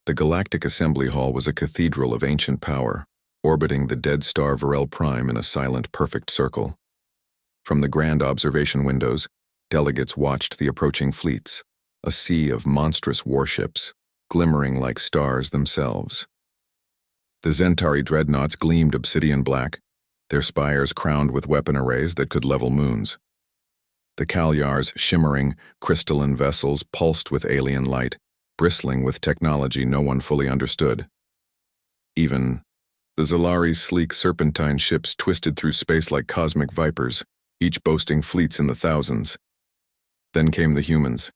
The Galactic Assembly Hall was a cathedral of ancient power, orbiting the dead star Varel Prime in a silent, perfect circle. From the grand observation windows, delegates watched the approaching fleets, a sea of monstrous warships, glimmering like stars themselves. The Zentari dreadnoughts gleamed obsidian black, their spires crowned with weapon arrays that could level moons. The Kalyar's shimmering, crystalline vessels pulsed with alien light, bristling with technology no one fully understood. Even the Zalari's sleek serpentine ships twisted through space like cosmic vipers, each boasting fleets in the thousands. Then came the humans.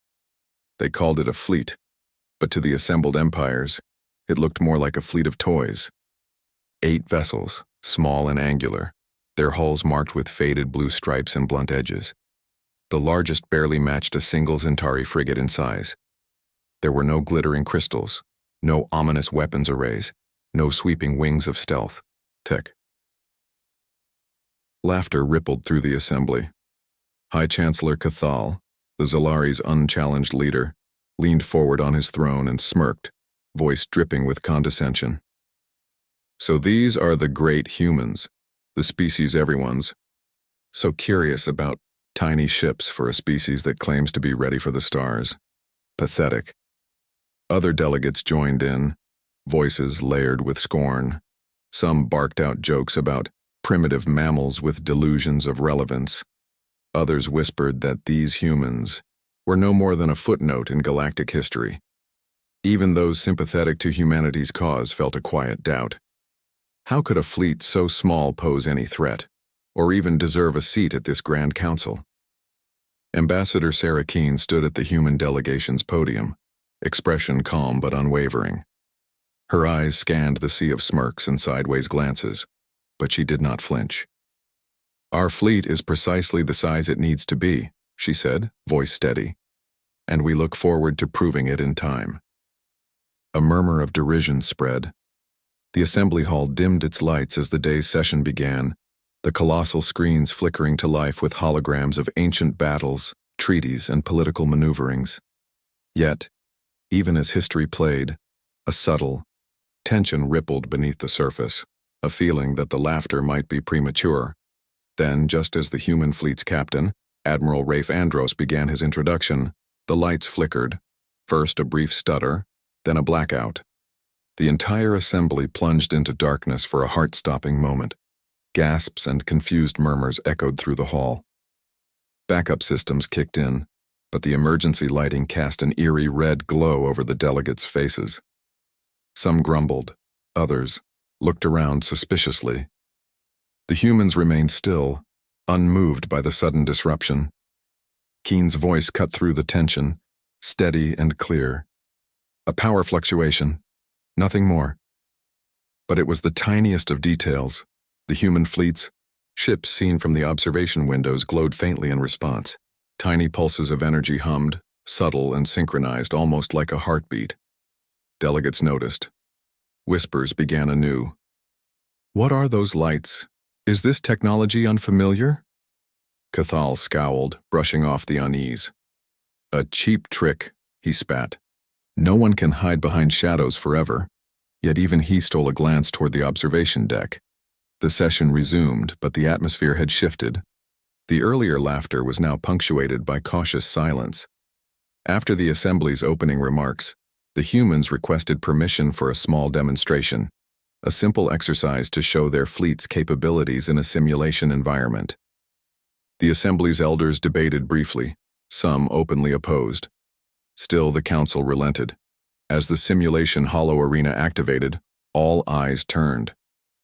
They called it a fleet, but to the assembled empires, it looked more like a fleet of toys. 8 vessels, small and angular, their hulls marked with faded blue stripes and blunt edges. The largest barely matched a single Zentari frigate in size. There were no glittering crystals, no ominous weapons arrays, no sweeping wings of stealth. Tech. Laughter rippled through the assembly. High Chancellor Cathal, the Zalari's unchallenged leader, leaned forward on his throne and smirked, voice dripping with condescension. So these are the great humans, the species everyone's so curious about, tiny ships for a species that claims to be ready for the stars. Pathetic. Other delegates joined in, voices layered with scorn. Some barked out jokes about primitive mammals with delusions of relevance. Others whispered that these humans were no more than a footnote in galactic history. Even those sympathetic to humanity's cause felt a quiet doubt. How could a fleet so small pose any threat, or even deserve a seat at this Grand Council? Ambassador Sarah Keene stood at the human delegation's podium, expression calm but unwavering. Her eyes scanned the sea of smirks and sideways glances, but she did not flinch. Our fleet is precisely the size it needs to be, she said, voice steady, and we look forward to proving it in time. A murmur of derision spread. The assembly hall dimmed its lights as the day's session began, the colossal screens flickering to life with holograms of ancient battles, treaties, and political maneuverings. Yet, even as history played, a subtle tension rippled beneath the surface, a feeling that the laughter might be premature. Then, just as the human fleet's captain, Admiral Rafe Andros, began his introduction, the lights flickered, first a brief stutter, then a blackout. The entire assembly plunged into darkness for a heart-stopping moment. Gasps and confused murmurs echoed through the hall. Backup systems kicked in, but the emergency lighting cast an eerie red glow over the delegates' faces. Some grumbled, others looked around suspiciously. The humans remained still, unmoved by the sudden disruption. Keene's voice cut through the tension, steady and clear. A power fluctuation, nothing more. But it was the tiniest of details. The human fleet's ships seen from the observation windows glowed faintly in response. Tiny pulses of energy hummed, subtle and synchronized, almost like a heartbeat. Delegates noticed. Whispers began anew. What are those lights? Is this technology unfamiliar? Cathal scowled, brushing off the unease. A cheap trick, he spat. No one can hide behind shadows forever, yet even he stole a glance toward the observation deck. The session resumed, but the atmosphere had shifted. The earlier laughter was now punctuated by cautious silence. After the assembly's opening remarks, the humans requested permission for a small demonstration, a simple exercise to show their fleet's capabilities in a simulation environment. The assembly's elders debated briefly, some openly opposed. Still, the council relented. As the simulation hollow arena activated, all eyes turned.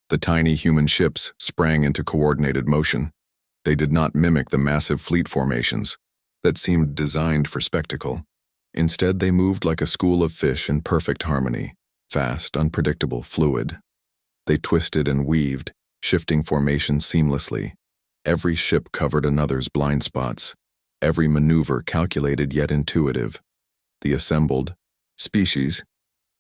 The tiny human ships sprang into coordinated motion. They did not mimic the massive fleet formations that seemed designed for spectacle. Instead, they moved like a school of fish in perfect harmony, fast, unpredictable, fluid. They twisted and weaved, shifting formations seamlessly. Every ship covered another's blind spots, every maneuver calculated yet intuitive. The assembled species,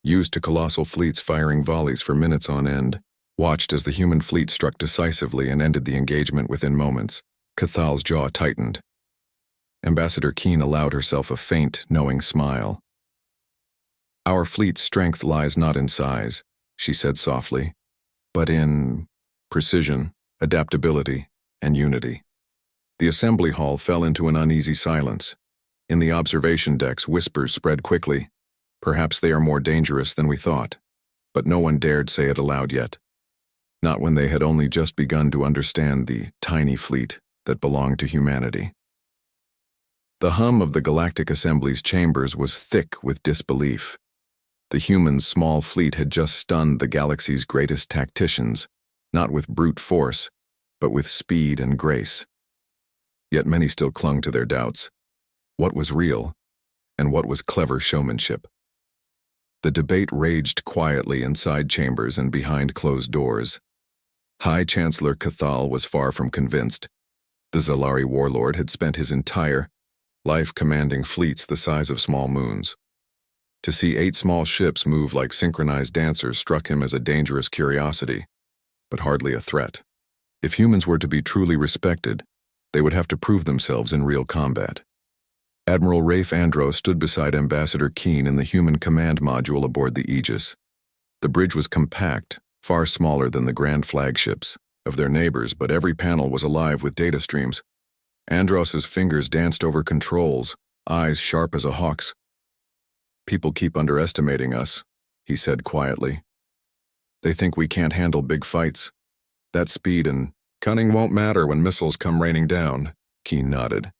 used to colossal fleets firing volleys for minutes on end, watched as the human fleet struck decisively and ended the engagement within moments. Cathal's jaw tightened. Ambassador Keene allowed herself a faint, knowing smile. Our fleet's strength lies not in size, she said softly, but in precision, adaptability, and unity. The assembly hall fell into an uneasy silence. In the observation decks, whispers spread quickly. Perhaps they are more dangerous than we thought, but no one dared say it aloud yet. Not when they had only just begun to understand the tiny fleet that belonged to humanity. The hum of the Galactic Assembly's chambers was thick with disbelief. The humans' small fleet had just stunned the galaxy's greatest tacticians, not with brute force, but with speed and grace. Yet many still clung to their doubts. What was real, and what was clever showmanship? The debate raged quietly in side chambers and behind closed doors. High Chancellor Cathal was far from convinced. The Zalari warlord had spent his entire life commanding fleets the size of small moons. To see 8 small ships move like synchronized dancers struck him as a dangerous curiosity, but hardly a threat. If humans were to be truly respected, they would have to prove themselves in real combat. Admiral Rafe Andros stood beside Ambassador Keen in the human command module aboard the Aegis. The bridge was compact, far smaller than the grand flagships of their neighbors, but every panel was alive with data streams. Andros's fingers danced over controls, eyes sharp as a hawk's. "People keep underestimating us," he said quietly. "They think we can't handle big fights. That speed and cunning won't matter when missiles come raining down." Keen nodded.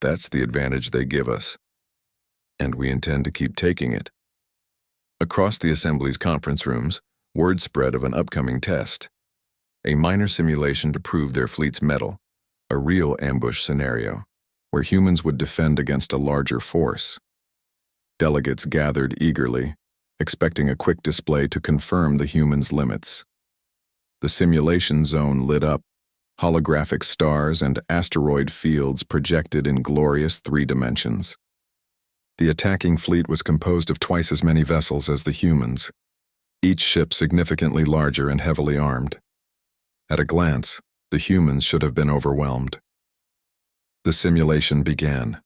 "That's the advantage they give us, and we intend to keep taking it." Across the Assembly's conference rooms, word spread of an upcoming test. A minor simulation to prove their fleet's mettle, a real ambush scenario, where humans would defend against a larger force. Delegates gathered eagerly, expecting a quick display to confirm the humans' limits. The simulation zone lit up, holographic stars and asteroid fields projected in glorious 3 dimensions. The attacking fleet was composed of twice as many vessels as the humans, each ship significantly larger and heavily armed. At a glance, the humans should have been overwhelmed. The simulation began.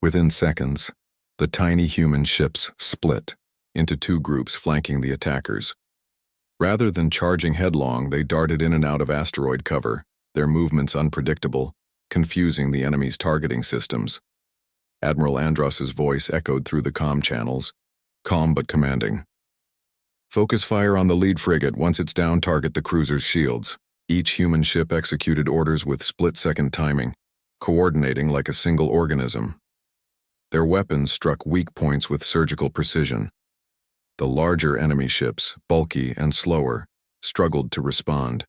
Within seconds, the tiny human ships split into 2 groups flanking the attackers. Rather than charging headlong, they darted in and out of asteroid cover, their movements unpredictable, confusing the enemy's targeting systems. Admiral Andros's voice echoed through the comm channels, calm but commanding. "Focus fire on the lead frigate. Once it's down, target the cruiser's shields." Each human ship executed orders with split-second timing, coordinating like a single organism. Their weapons struck weak points with surgical precision. The larger enemy ships, bulky and slower, struggled to respond.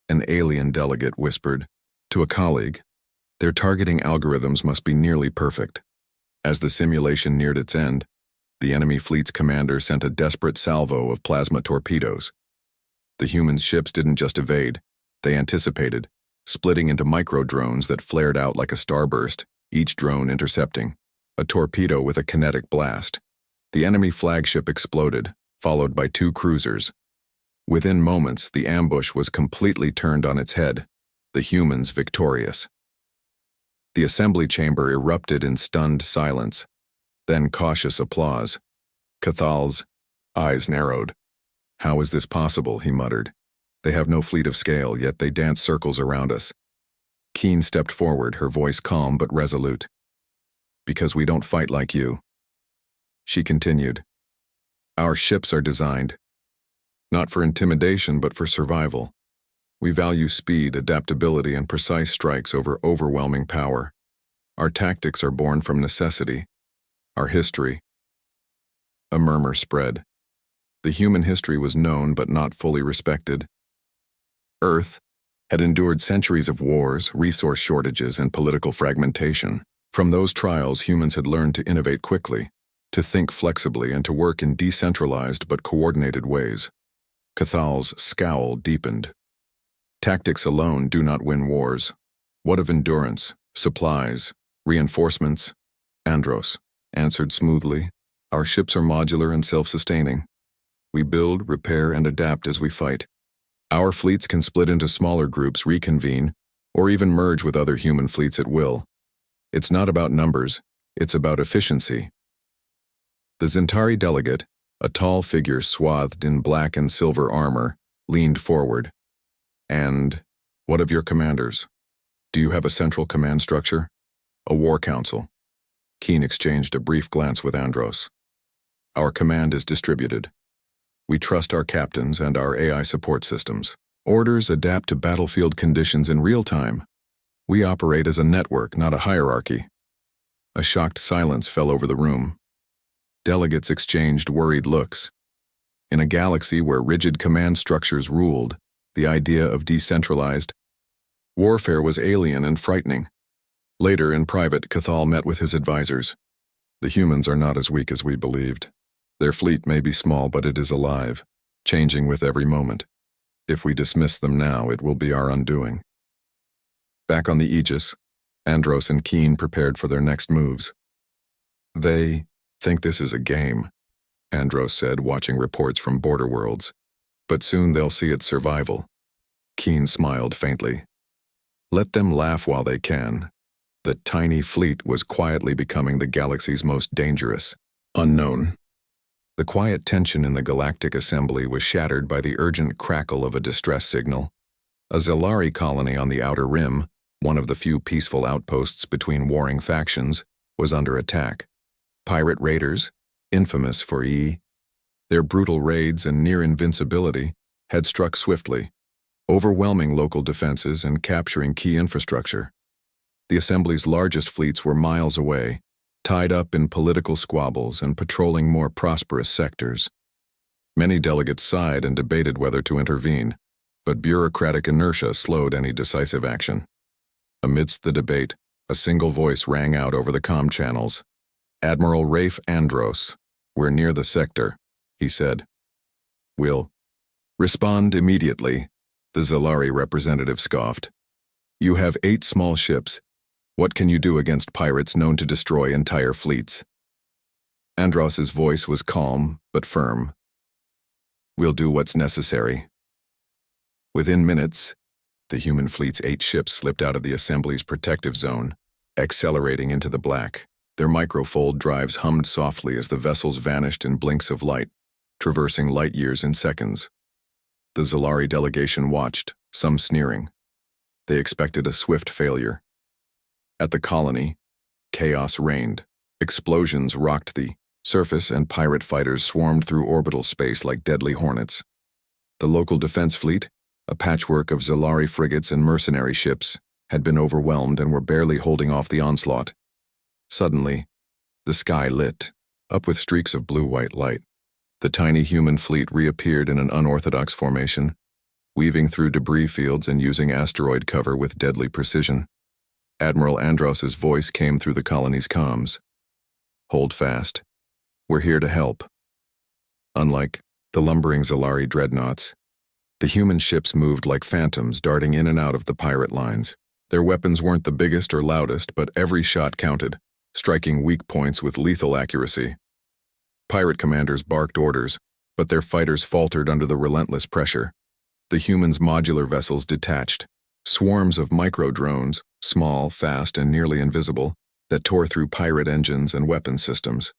An alien delegate whispered to a colleague, "Their targeting algorithms must be nearly perfect." As the simulation neared its end, the enemy fleet's commander sent a desperate salvo of plasma torpedoes. The human ships didn't just evade, they anticipated, splitting into micro-drones that flared out like a starburst, each drone intercepting a torpedo with a kinetic blast. The enemy flagship exploded, followed by 2 cruisers. Within moments, the ambush was completely turned on its head, the humans victorious. The assembly chamber erupted in stunned silence, then cautious applause. Cathal's eyes narrowed. "How is this possible?" he muttered. "They have no fleet of scale, yet they dance circles around us." Keen stepped forward, her voice calm but resolute. "Because we don't fight like you." She continued, "Our ships are designed, not for intimidation but for survival. We value speed, adaptability, and precise strikes over overwhelming power. Our tactics are born from necessity. Our history." A murmur spread. The human history was known but not fully respected. Earth had endured centuries of wars, resource shortages, and political fragmentation. From those trials, humans had learned to innovate quickly, to think flexibly, and to work in decentralized but coordinated ways. Cathal's scowl deepened. "Tactics alone do not win wars. What of endurance, supplies, reinforcements?" Andros answered smoothly, "Our ships are modular and self-sustaining. We build, repair, and adapt as we fight. Our fleets can split into smaller groups, reconvene, or even merge with other human fleets at will. It's not about numbers, it's about efficiency." The Zentari delegate, a tall figure swathed in black and silver armor, leaned forward. And what of your commanders? Do you have a central command structure? A war council? Keen exchanged a brief glance with Andros. Our command is distributed. We trust our captains and our AI support systems. Orders adapt to battlefield conditions in real time. We operate as a network, not a hierarchy. A shocked silence fell over the room. Delegates exchanged worried looks. In a galaxy where rigid command structures ruled, the idea of decentralized warfare was alien and frightening. Later, in private, Cathal met with his advisors. The humans are not as weak as we believed. Their fleet may be small, but it is alive, changing with every moment. If we dismiss them now, it will be our undoing. Back on the Aegis, Andros and Keen prepared for their next moves. They think this is a game, Andros said, watching reports from border worlds. But soon they'll see its survival. Keen smiled faintly. Let them laugh while they can. The tiny fleet was quietly becoming the galaxy's most dangerous unknown. The quiet tension in the Galactic assembly was shattered by the urgent crackle of a distress signal. A Zalari colony on the outer rim, one of the few peaceful outposts between warring factions, was under attack. Pirate raiders, infamous for their brutal raids and near invincibility, had struck swiftly, overwhelming local defenses and capturing key infrastructure. The assembly's largest fleets were miles away, tied up in political squabbles and patrolling more prosperous sectors. Many delegates sighed and debated whether to intervene, but bureaucratic inertia slowed any decisive action. Amidst the debate, a single voice rang out over the comm channels. Admiral Rafe Andros, we're near the sector, he said. We'll respond immediately, the Zalari representative scoffed. You have 8 small ships. What can you do against pirates known to destroy entire fleets? Andros's voice was calm but firm. We'll do what's necessary. Within minutes, the human fleet's 8 ships slipped out of the assembly's protective zone, accelerating into the black. Their microfold drives hummed softly as the vessels vanished in blinks of light, traversing light years in seconds. The Zalari delegation watched, some sneering. They expected a swift failure. At the colony, chaos reigned. Explosions rocked the surface and pirate fighters swarmed through orbital space like deadly hornets. The local defense fleet, a patchwork of Zalari frigates and mercenary ships, had been overwhelmed and were barely holding off the onslaught. Suddenly, the sky lit, up with streaks of blue-white light. The tiny human fleet reappeared in an unorthodox formation, weaving through debris fields and using asteroid cover with deadly precision. Admiral Andros's voice came through the colony's comms. Hold fast. We're here to help. Unlike the lumbering Zalari dreadnoughts, the human ships moved like phantoms darting in and out of the pirate lines. Their weapons weren't the biggest or loudest, but every shot counted, striking weak points with lethal accuracy. Pirate commanders barked orders, but their fighters faltered under the relentless pressure. The humans' modular vessels detached, swarms of micro-drones, small, fast, and nearly invisible, that tore through pirate engines and weapon systems.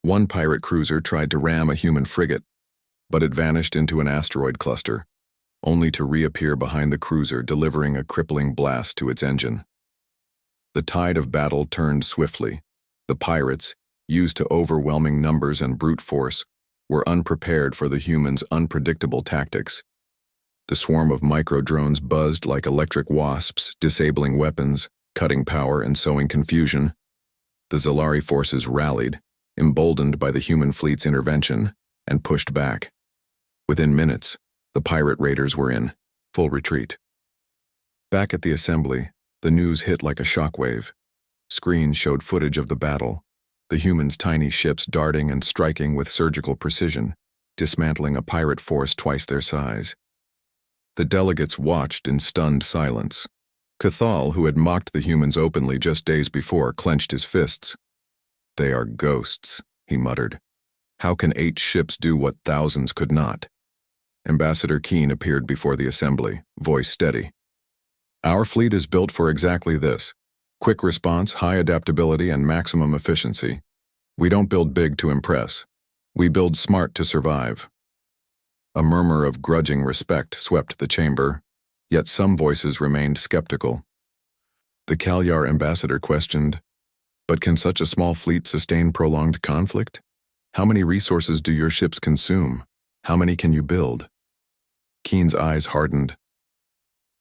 One pirate cruiser tried to ram a human frigate, but it vanished into an asteroid cluster, only to reappear behind the cruiser, delivering a crippling blast to its engine. The tide of battle turned swiftly. The pirates, used to overwhelming numbers and brute force, were unprepared for the humans' unpredictable tactics. The swarm of micro-drones buzzed like electric wasps, disabling weapons, cutting power, and sowing confusion. The Zalari forces rallied, emboldened by the human fleet's intervention, and pushed back. Within minutes, the pirate raiders were in full retreat. Back at the assembly, the news hit like a shockwave. Screens showed footage of the battle, the humans' tiny ships darting and striking with surgical precision, dismantling a pirate force twice their size. The delegates watched in stunned silence. Cathal, who had mocked the humans openly just days before, clenched his fists. They are ghosts, he muttered. How can 8 ships do what thousands could not? Ambassador Keen appeared before the assembly, voice steady. Our fleet is built for exactly this: quick response, high adaptability, and maximum efficiency. We don't build big to impress. We build smart to survive. A murmur of grudging respect swept the chamber, yet some voices remained skeptical. The Kalyar ambassador questioned, "But can such a small fleet sustain prolonged conflict? How many resources do your ships consume? How many can you build?" Keen's eyes hardened.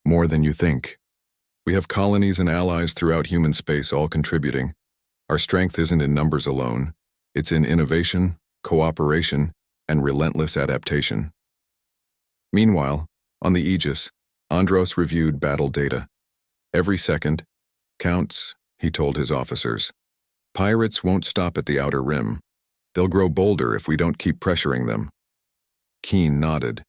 "More than you think. We have colonies and allies throughout human space all contributing. Our strength isn't in numbers alone. It's in innovation, cooperation, and relentless adaptation." Meanwhile, on the Aegis, Andros reviewed battle data. "Every second counts," he told his officers. "Pirates won't stop at the outer rim. They'll grow bolder if we don't keep pressuring them." Keen nodded.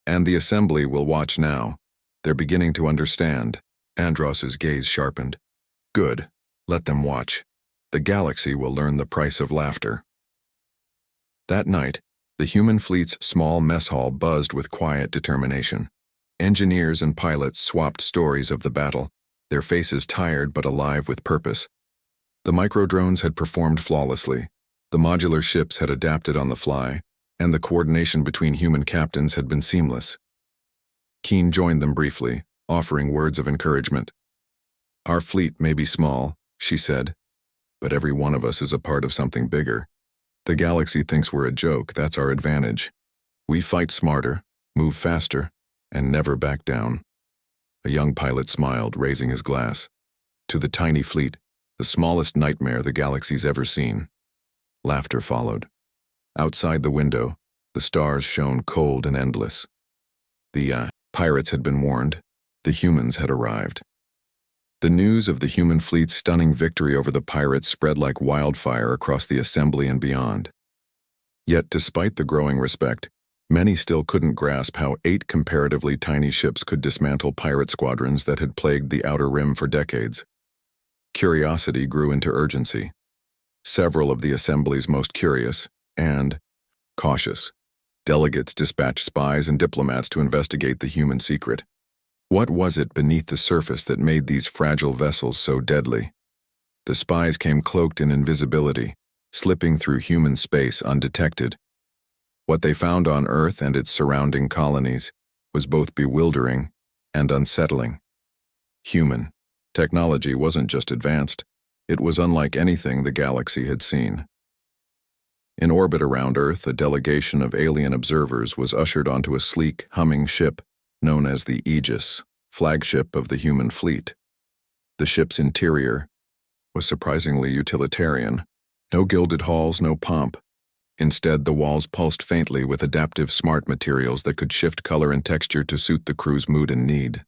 "And the assembly will watch now. They're beginning to understand." Andros's gaze sharpened. "Good. Let them watch. The galaxy will learn the price of laughter." That night, the human fleet's small mess hall buzzed with quiet determination. Engineers and pilots swapped stories of the battle, their faces tired but alive with purpose. The microdrones had performed flawlessly, the modular ships had adapted on the fly, and the coordination between human captains had been seamless. Keen joined them briefly, offering words of encouragement. "Our fleet may be small," she said, "but every one of us is a part of something bigger. The galaxy thinks we're a joke, that's our advantage. We fight smarter, move faster, and never back down." A young pilot smiled, raising his glass. "To the tiny fleet, the smallest nightmare the galaxy's ever seen." Laughter followed. Outside the window, the stars shone cold and endless. The pirates had been warned. The humans had arrived. The news of the human fleet's stunning victory over the pirates spread like wildfire across the assembly and beyond. Yet, despite the growing respect, many still couldn't grasp how 8 comparatively tiny ships could dismantle pirate squadrons that had plagued the Outer Rim for decades. Curiosity grew into urgency. Several of the assembly's most curious and cautious delegates dispatched spies and diplomats to investigate the human secret. What was it beneath the surface that made these fragile vessels so deadly? The spies came cloaked in invisibility, slipping through human space undetected. What they found on Earth and its surrounding colonies was both bewildering and unsettling. Human technology wasn't just advanced, it was unlike anything the galaxy had seen. In orbit around Earth, a delegation of alien observers was ushered onto a sleek, humming ship known as the Aegis, flagship of the human fleet. The ship's interior was surprisingly utilitarian. No gilded halls, no pomp. Instead, the walls pulsed faintly with adaptive smart materials that could shift color and texture to suit the crew's mood and need.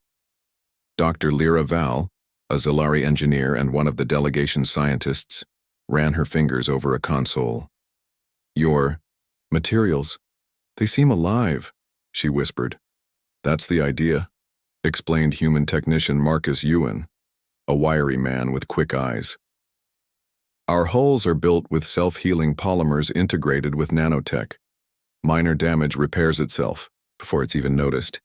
Dr. Lyra Val, a Zalari engineer and one of the delegation's scientists, ran her fingers over a console. "Your materials, they seem alive," she whispered. "That's the idea," explained human technician Marcus Ewan, a wiry man with quick eyes. "Our hulls are built with self-healing polymers integrated with nanotech. Minor damage repairs itself before it's even noticed.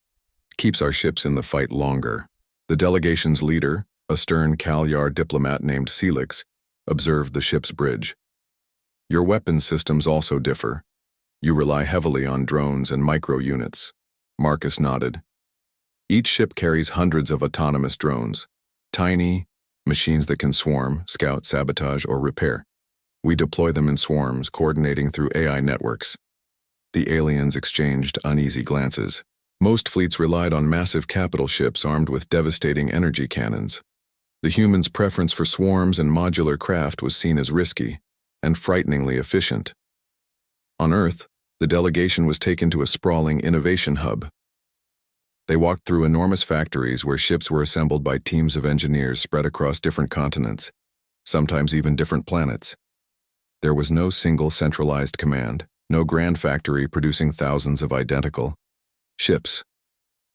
Keeps our ships in the fight longer." The delegation's leader, a stern Kalyar diplomat named Celix, observed the ship's bridge. "Your weapons systems also differ. You rely heavily on drones and micro-units." Marcus nodded. "Each ship carries hundreds of autonomous drones. Tiny machines that can swarm, scout, sabotage, or repair. We deploy them in swarms, coordinating through AI networks." The aliens exchanged uneasy glances. Most fleets relied on massive capital ships armed with devastating energy cannons. The humans' preference for swarms and modular craft was seen as risky and frighteningly efficient. On Earth, the delegation was taken to a sprawling innovation hub. They walked through enormous factories where ships were assembled by teams of engineers spread across different continents, sometimes even different planets. There was no single centralized command, no grand factory producing thousands of identical ships.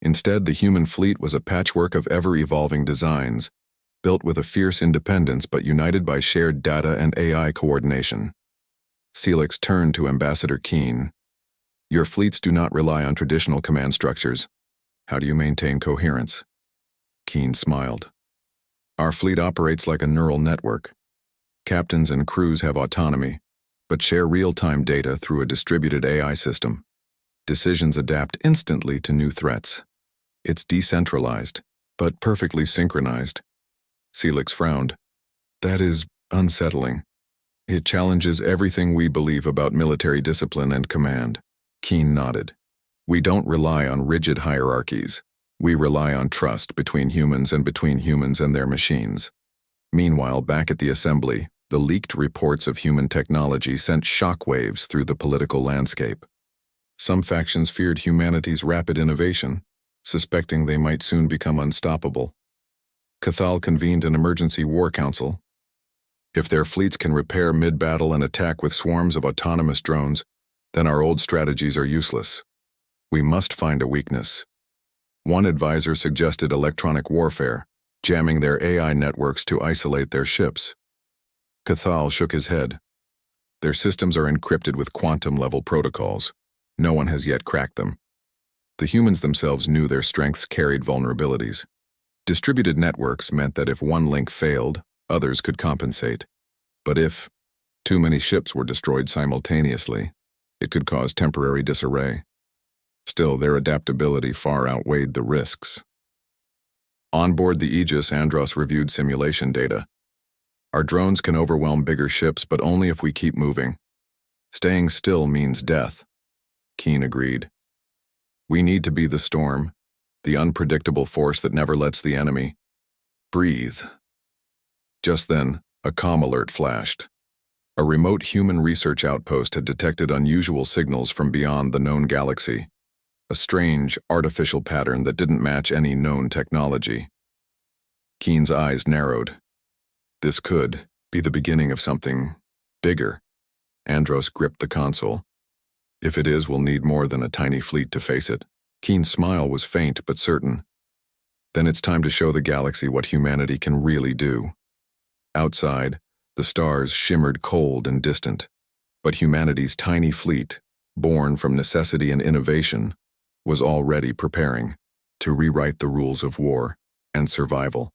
Instead, the human fleet was a patchwork of ever-evolving designs, built with a fierce independence but united by shared data and AI coordination. Celix turned to Ambassador Keen. "Your fleets do not rely on traditional command structures. How do you maintain coherence?" Keen smiled. "Our fleet operates like a neural network. Captains and crews have autonomy, but share real-time data through a distributed AI system. Decisions adapt instantly to new threats. It's decentralized, but perfectly synchronized. Celix frowned. That is unsettling. It challenges everything we believe about military discipline and command. Keen nodded. We don't rely on rigid hierarchies. We rely on trust between humans and their machines. Meanwhile, back at the assembly, the leaked reports of human technology sent shockwaves through the political landscape. Some factions feared humanity's rapid innovation, suspecting they might soon become unstoppable. Cathal convened an emergency war council. If their fleets can repair mid-battle and attack with swarms of autonomous drones, then our old strategies are useless. We must find a weakness. One advisor suggested electronic warfare, jamming their AI networks to isolate their ships. Cathal shook his head. Their systems are encrypted with quantum-level protocols. No one has yet cracked them. The humans themselves knew their strengths carried vulnerabilities. Distributed networks meant that if one link failed, others could compensate. But if too many ships were destroyed simultaneously, it could cause temporary disarray. Still, their adaptability far outweighed the risks. On board the Aegis, Andros reviewed simulation data. Our drones can overwhelm bigger ships, but only if we keep moving. Staying still means death. Keen agreed. We need to be the storm, the unpredictable force that never lets the enemy breathe. Just then, a comm alert flashed. A remote human research outpost had detected unusual signals from beyond the known galaxy. A strange, artificial pattern that didn't match any known technology. Keen's eyes narrowed. This could be the beginning of something bigger. Andros gripped the console. If it is, we'll need more than a tiny fleet to face it. Keen's smile was faint but certain. Then it's time to show the galaxy what humanity can really do. Outside, the stars shimmered cold and distant, but humanity's tiny fleet, born from necessity and innovation, was already preparing to rewrite the rules of war and survival.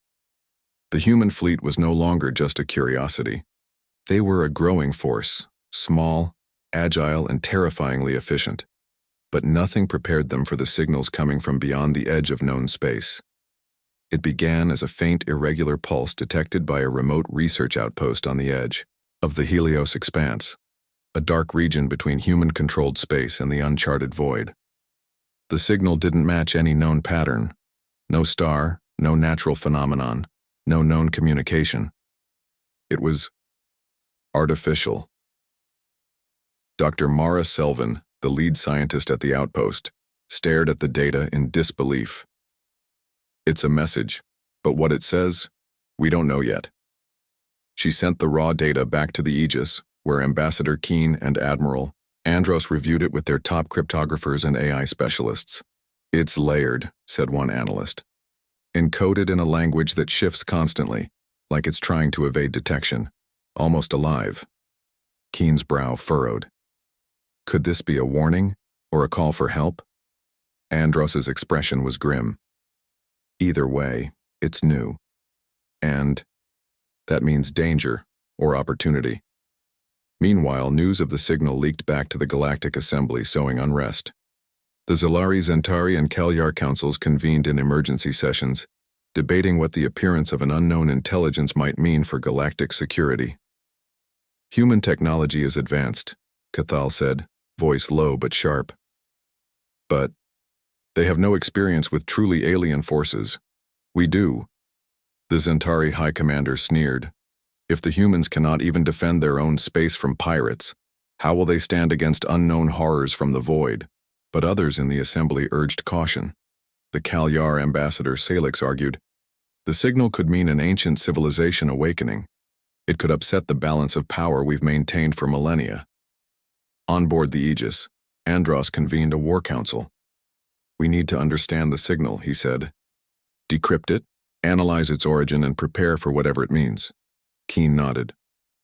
The human fleet was no longer just a curiosity. They were a growing force, small, agile, and terrifyingly efficient. But nothing prepared them for the signals coming from beyond the edge of known space. It began as a faint, irregular pulse detected by a remote research outpost on the edge of the Helios expanse, a dark region between human-controlled space and the uncharted void. The signal didn't match any known pattern. No star, no natural phenomenon, no known communication. It was artificial. Dr. Mara Selvin, the lead scientist at the outpost, stared at the data in disbelief. It's a message, but what it says, we don't know yet. She sent the raw data back to the Aegis, where Ambassador Keen and Admiral Andros reviewed it with their top cryptographers and AI specialists. It's layered, said one analyst. Encoded in a language that shifts constantly, like it's trying to evade detection. Almost alive. Keen's brow furrowed. Could this be a warning, or a call for help? Andros's expression was grim. Either way, it's new. And that means danger, or opportunity. Meanwhile, news of the signal leaked back to the Galactic Assembly, sowing unrest. The Zalari, Zentari, and Kalyar councils convened in emergency sessions, debating what the appearance of an unknown intelligence might mean for galactic security. Human technology is advanced, Cathal said, voice low but sharp. But they have no experience with truly alien forces. We do. The Zentari High Commander sneered. If the humans cannot even defend their own space from pirates, how will they stand against unknown horrors from the void? But others in the assembly urged caution. The Kalyar ambassador Salix argued, the signal could mean an ancient civilization awakening. It could upset the balance of power we've maintained for millennia. On board the Aegis, Andros convened a war council. We need to understand the signal, he said. Decrypt it, analyze its origin, and prepare for whatever it means. Keen nodded.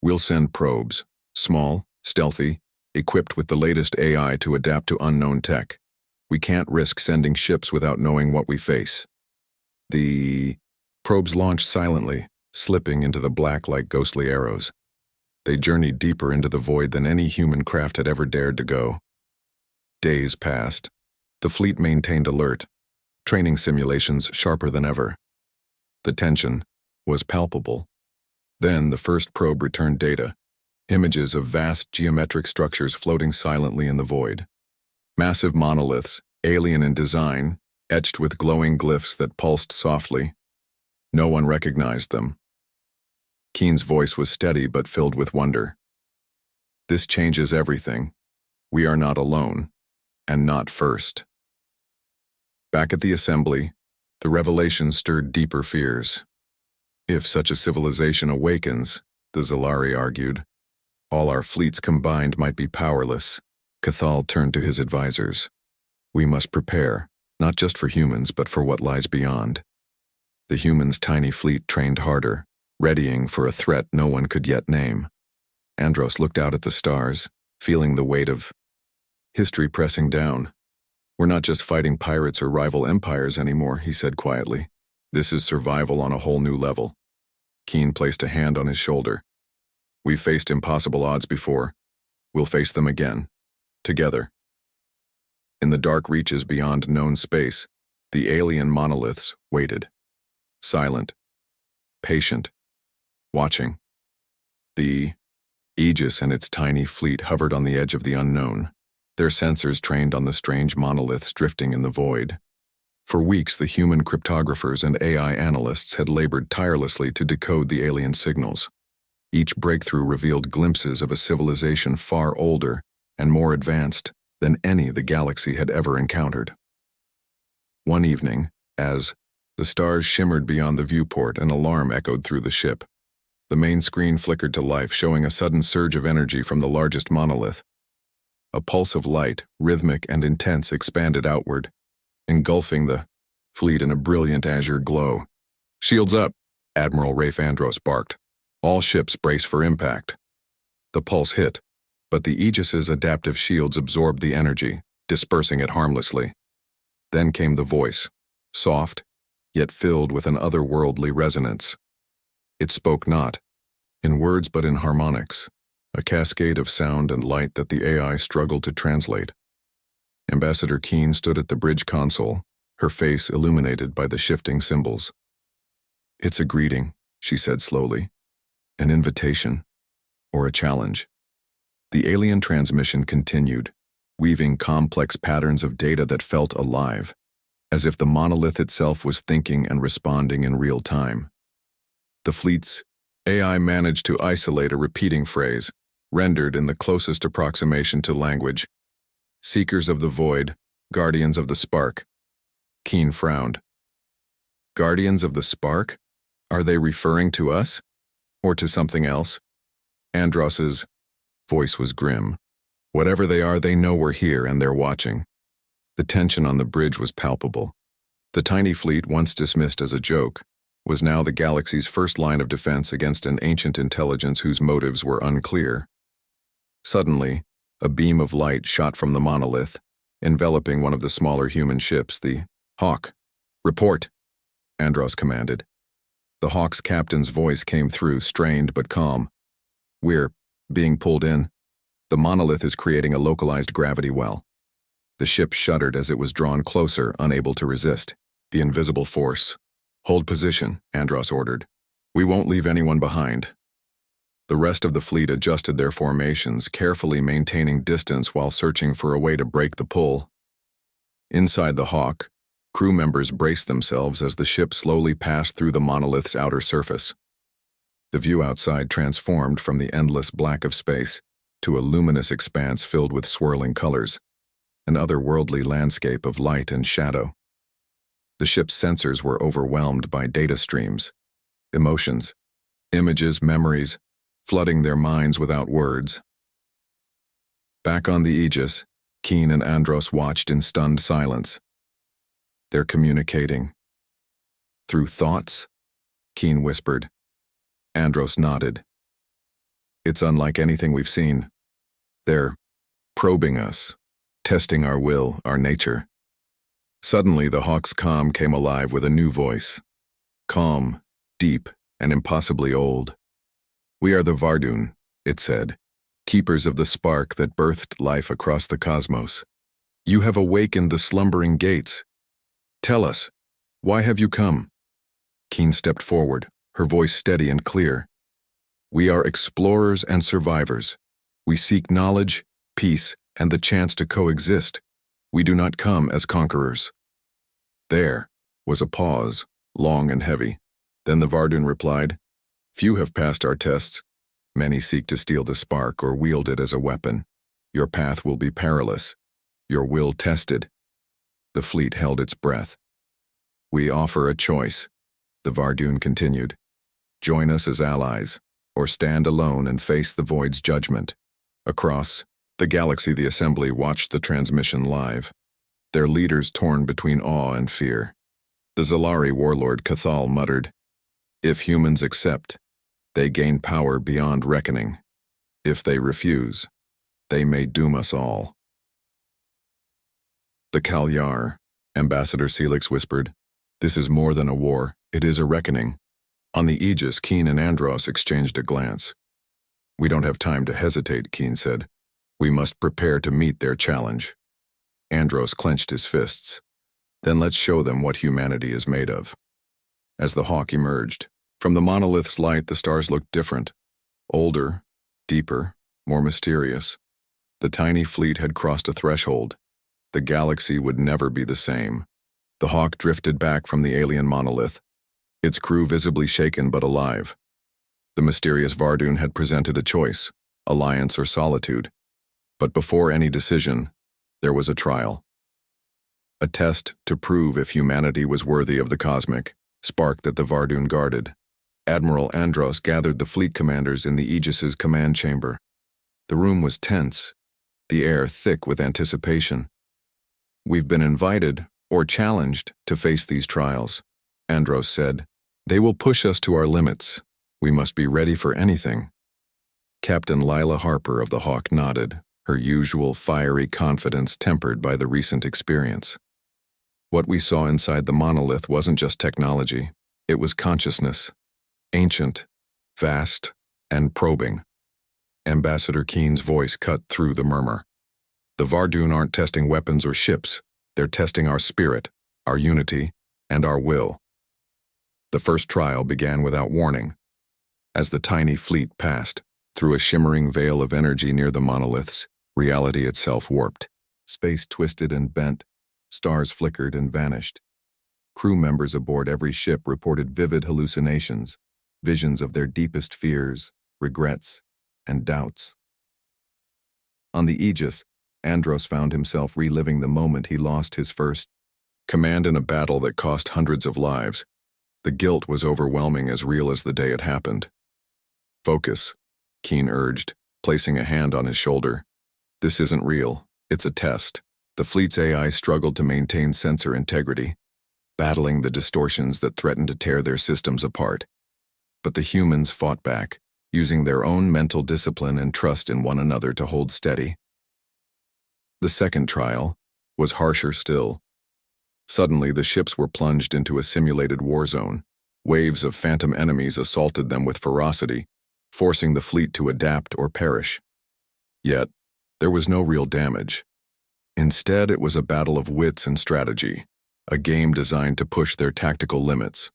We'll send probes, small, stealthy, equipped with the latest AI to adapt to unknown tech. We can't risk sending ships without knowing what we face. The probes launched silently, slipping into the black like ghostly arrows. They journeyed deeper into the void than any human craft had ever dared to go. Days passed. The fleet maintained alert, training simulations sharper than ever. The tension was palpable. Then the first probe returned data, images of vast geometric structures floating silently in the void. Massive monoliths, alien in design, etched with glowing glyphs that pulsed softly. No one recognized them. Keen's voice was steady but filled with wonder. This changes everything. We are not alone, and not first. Back at the assembly, the revelation stirred deeper fears. If such a civilization awakens, the Zalari argued, all our fleets combined might be powerless. Cathal turned to his advisors. We must prepare, not just for humans, but for what lies beyond. The humans' tiny fleet trained harder, readying for a threat no one could yet name. Andros looked out at the stars, feeling the weight of history pressing down. We're not just fighting pirates or rival empires anymore, he said quietly. This is survival on a whole new level. Keen placed a hand on his shoulder. We've faced impossible odds before. We'll face them again. Together. In the dark reaches beyond known space, the alien monoliths waited. Silent. Patient. Watching. The Aegis and its tiny fleet hovered on the edge of the unknown, their sensors trained on the strange monoliths drifting in the void. For weeks, the human cryptographers and AI analysts had labored tirelessly to decode the alien signals. Each breakthrough revealed glimpses of a civilization far older and more advanced than any the galaxy had ever encountered. One evening, as the stars shimmered beyond the viewport, an alarm echoed through the ship. The main screen flickered to life, showing a sudden surge of energy from the largest monolith. A pulse of light, rhythmic and intense, expanded outward, engulfing the fleet in a brilliant azure glow. "Shields up," Admiral Rafe Andros barked. "All ships brace for impact." The pulse hit, but the Aegis's adaptive shields absorbed the energy, dispersing it harmlessly. Then came the voice, soft, yet filled with an otherworldly resonance. It spoke not in words but in harmonics, a cascade of sound and light that the AI struggled to translate. Ambassador Keen stood at the bridge console, her face illuminated by the shifting symbols. "It's a greeting," she said slowly. "An invitation, or a challenge." The alien transmission continued, weaving complex patterns of data that felt alive, as if the monolith itself was thinking and responding in real time. The fleet's AI managed to isolate a repeating phrase, rendered in the closest approximation to language. "Seekers of the void, guardians of the spark." Keen frowned. "Guardians of the spark? Are they referring to us? Or to something else?" Andros's voice was grim. "Whatever they are, they know we're here and they're watching." The tension on the bridge was palpable. The tiny fleet, once dismissed as a joke, was now the galaxy's first line of defense against an ancient intelligence whose motives were unclear. Suddenly, a beam of light shot from the monolith, enveloping one of the smaller human ships, the Hawk. "Report," Andros commanded. The Hawk's captain's voice came through, strained but calm. "We're being pulled in. The monolith is creating a localized gravity well." The ship shuddered as it was drawn closer, unable to resist. "The invisible force." "Hold position," Andros ordered. "We won't leave anyone behind." The rest of the fleet adjusted their formations, carefully maintaining distance while searching for a way to break the pull. Inside the Hawk, crew members braced themselves as the ship slowly passed through the monolith's outer surface. The view outside transformed from the endless black of space to a luminous expanse filled with swirling colors, an otherworldly landscape of light and shadow. The ship's sensors were overwhelmed by data streams, emotions, images, memories, flooding their minds without words. Back on the Aegis, Keen and Andros watched in stunned silence. "They're communicating." "Through thoughts?" Keen whispered. Andros nodded. "It's unlike anything we've seen. They're probing us, testing our will, our nature." Suddenly, the Hawk's calm came alive with a new voice. Calm, deep, and impossibly old. "We are the Vardun, it said, keepers of the spark that birthed life across the cosmos. You have awakened the slumbering gates. Tell us, why have you come? Keen stepped forward, her voice steady and clear. We are explorers and survivors. We seek knowledge, peace, and the chance to coexist. We do not come as conquerors. There was a pause, long and heavy. Then the Vardoon replied, Few have passed our tests. Many seek to steal the spark or wield it as a weapon. Your path will be perilous, your will tested. The fleet held its breath. We offer a choice, the Vardoon continued. Join us as allies, or stand alone and face the Void's judgment. Across the galaxy, the Assembly watched the transmission live, their leaders torn between awe and fear. The Zalari warlord Cathal muttered, If humans accept, they gain power beyond reckoning. If they refuse, they may doom us all. The Kalyar, Ambassador Celix whispered, This is more than a war, it is a reckoning. On the Aegis, Keen and Andros exchanged a glance. We don't have time to hesitate, Keen said. We must prepare to meet their challenge. Andros clenched his fists. Then let's show them what humanity is made of. As the Hawk emerged, from the monolith's light the stars looked different. Older, deeper, more mysterious. The tiny fleet had crossed a threshold. The galaxy would never be the same. The Hawk drifted back from the alien monolith, its crew visibly shaken but alive. The mysterious Vardoon had presented a choice, alliance or solitude. But before any decision, there was a trial. A test to prove if humanity was worthy of the cosmic spark that the Vardoon guarded. Admiral Andros gathered the fleet commanders in the Aegis's command chamber. The room was tense, the air thick with anticipation. We've been invited, or challenged, to face these trials, Andros said. They will push us to our limits. We must be ready for anything. Captain Lila Harper of the Hawk nodded, her usual fiery confidence tempered by the recent experience. What we saw inside the monolith wasn't just technology, it was consciousness. Ancient, vast, and probing. Ambassador Keen's voice cut through the murmur. The Vardoon aren't testing weapons or ships, they're testing our spirit, our unity, and our will. The first trial began without warning. As the tiny fleet passed, through a shimmering veil of energy near the monoliths, reality itself warped. Space twisted and bent, stars flickered and vanished. Crew members aboard every ship reported vivid hallucinations, visions of their deepest fears, regrets, and doubts. On the Aegis, Andros found himself reliving the moment he lost his first command in a battle that cost hundreds of lives. The guilt was overwhelming, as real as the day it happened. Focus, Keen urged, placing a hand on his shoulder. This isn't real, it's a test. The fleet's AI struggled to maintain sensor integrity, battling the distortions that threatened to tear their systems apart. But the humans fought back, using their own mental discipline and trust in one another to hold steady. The second trial was harsher still. Suddenly, the ships were plunged into a simulated war zone. Waves of phantom enemies assaulted them with ferocity, forcing the fleet to adapt or perish. Yet, there was no real damage. Instead, it was a battle of wits and strategy, a game designed to push their tactical limits.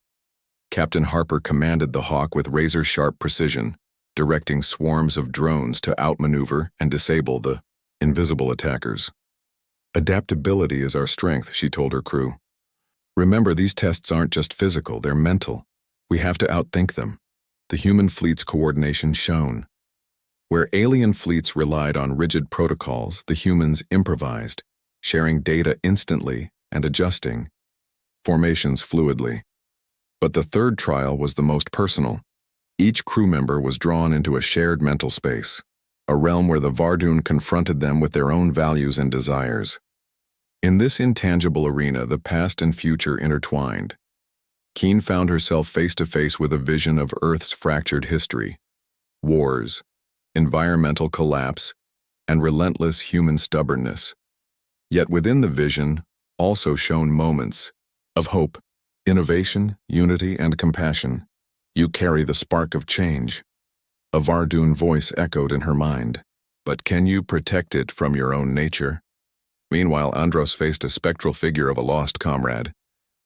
Captain Harper commanded the Hawk with razor-sharp precision, directing swarms of drones to outmaneuver and disable the invisible attackers. Adaptability is our strength, she told her crew. Remember, these tests aren't just physical, they're mental. We have to outthink them. The human fleet's coordination shone. Where alien fleets relied on rigid protocols, the humans improvised, sharing data instantly and adjusting formations fluidly. But the third trial was the most personal. Each crew member was drawn into a shared mental space, a realm where the Vardoon confronted them with their own values and desires. In this intangible arena, the past and future intertwined. Keen found herself face to face with a vision of Earth's fractured history, wars, environmental collapse, and relentless human stubbornness. Yet within the vision also shone moments of hope, innovation, unity, and compassion. You carry the spark of change. A Vardoon voice echoed in her mind. But can you protect it from your own nature? Meanwhile, Andros faced a spectral figure of a lost comrade,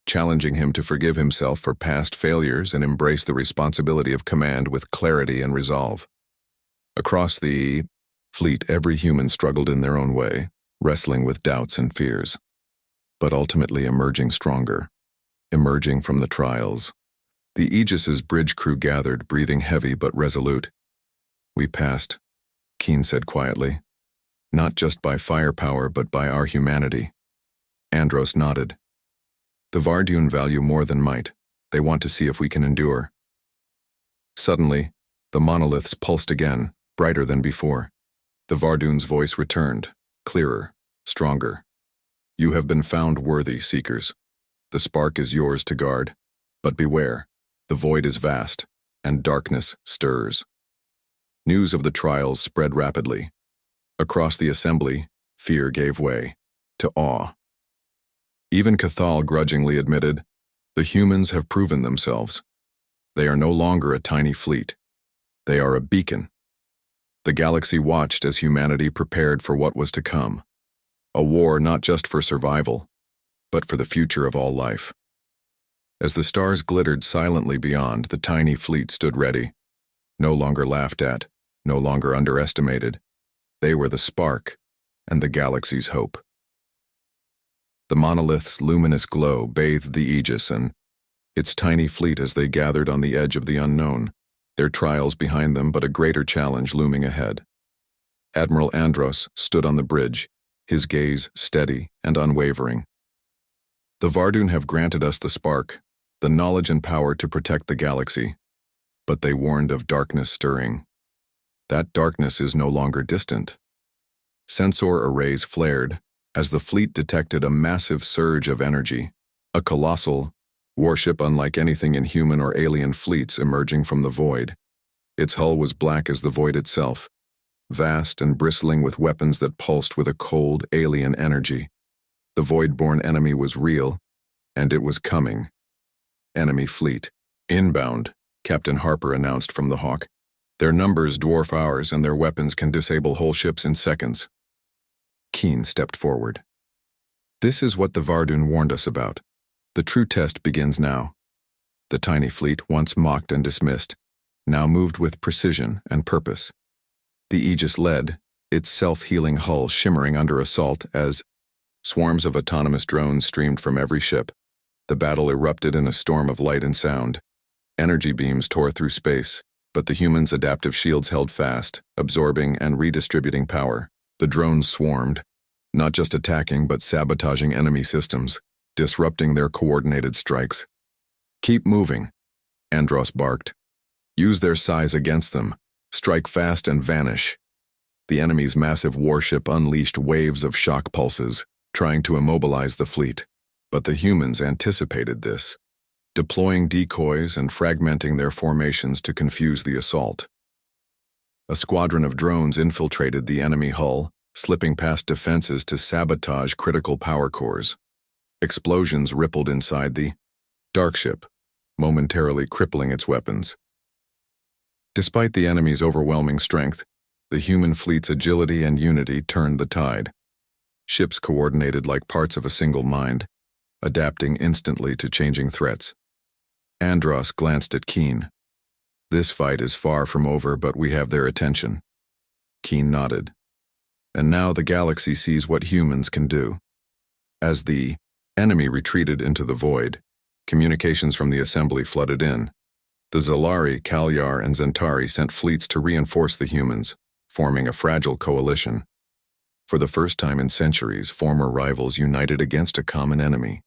challenging him to forgive himself for past failures and embrace the responsibility of command with clarity and resolve. Across the fleet, every human struggled in their own way, wrestling with doubts and fears, but ultimately emerging stronger, emerging from the trials. The Aegis's bridge crew gathered, breathing heavy but resolute. We passed, Keen said quietly, not just by firepower but by our humanity. Andros nodded. The Vardoon value more than might. They want to see if we can endure. Suddenly, the monoliths pulsed again, brighter than before. The Vardoon's voice returned, clearer, stronger. You have been found worthy, Seekers. The spark is yours to guard. But beware, the void is vast, and darkness stirs. News of the trials spread rapidly. Across the assembly, fear gave way to awe. Even Cathal grudgingly admitted, the humans have proven themselves. They are no longer a tiny fleet. They are a beacon. The galaxy watched as humanity prepared for what was to come. A war not just for survival, but for the future of all life. As the stars glittered silently beyond, the tiny fleet stood ready. No longer laughed at, no longer underestimated. They were the spark and the galaxy's hope. The monolith's luminous glow bathed the Aegis and its tiny fleet as they gathered on the edge of the unknown, their trials behind them but a greater challenge looming ahead. Admiral Andros stood on the bridge, his gaze steady and unwavering. The Vardoon have granted us the spark, the knowledge and power to protect the galaxy, but they warned of darkness stirring. That darkness is no longer distant. Sensor arrays flared as the fleet detected a massive surge of energy, a colossal warship unlike anything in human or alien fleets emerging from the void. Its hull was black as the void itself, vast and bristling with weapons that pulsed with a cold, alien energy. The void-born enemy was real, and it was coming. Enemy fleet. Inbound, Captain Harper announced from the Hawk. Their numbers dwarf ours, and their weapons can disable whole ships in seconds. Keen stepped forward. This is what the Vardoon warned us about. The true test begins now. The tiny fleet, once mocked and dismissed, now moved with precision and purpose. The Aegis led, its self-healing hull shimmering under assault as swarms of autonomous drones streamed from every ship. The battle erupted in a storm of light and sound. Energy beams tore through space, but the humans' adaptive shields held fast, absorbing and redistributing power. The drones swarmed, not just attacking but sabotaging enemy systems, disrupting their coordinated strikes. Keep moving, Andros barked. Use their size against them. Strike fast and vanish. The enemy's massive warship unleashed waves of shock pulses, trying to immobilize the fleet. But the humans anticipated this, deploying decoys and fragmenting their formations to confuse the assault. A squadron of drones infiltrated the enemy hull, slipping past defenses to sabotage critical power cores. Explosions rippled inside the dark ship, momentarily crippling its weapons. Despite the enemy's overwhelming strength, the human fleet's agility and unity turned the tide. Ships coordinated like parts of a single mind, adapting instantly to changing threats. Andros glanced at Keen. This fight is far from over, but we have their attention. Keen nodded. And now the galaxy sees what humans can do. As the enemy retreated into the void, communications from the assembly flooded in. The Zalari, Kalyar, and Zentari sent fleets to reinforce the humans, forming a fragile coalition. For the first time in centuries, former rivals united against a common enemy.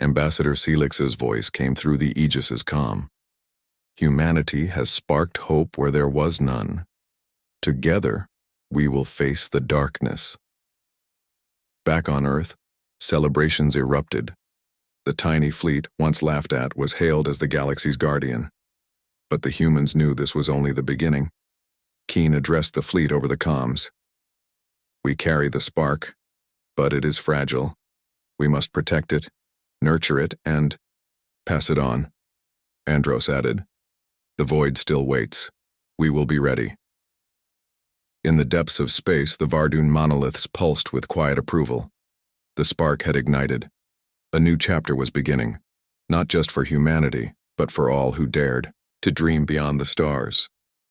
Ambassador Celix's voice came through the Aegis's comm. Humanity has sparked hope where there was none. Together, we will face the darkness. Back on Earth, celebrations erupted. The tiny fleet, once laughed at, was hailed as the galaxy's guardian. But the humans knew this was only the beginning. Keen addressed the fleet over the comms. We carry the spark, but it is fragile. We must protect it, nurture it, and pass it on. Andros added. The void still waits. We will be ready. In the depths of space, the Vardoon monoliths pulsed with quiet approval. The spark had ignited. A new chapter was beginning, not just for humanity, but for all who dared to dream beyond the stars.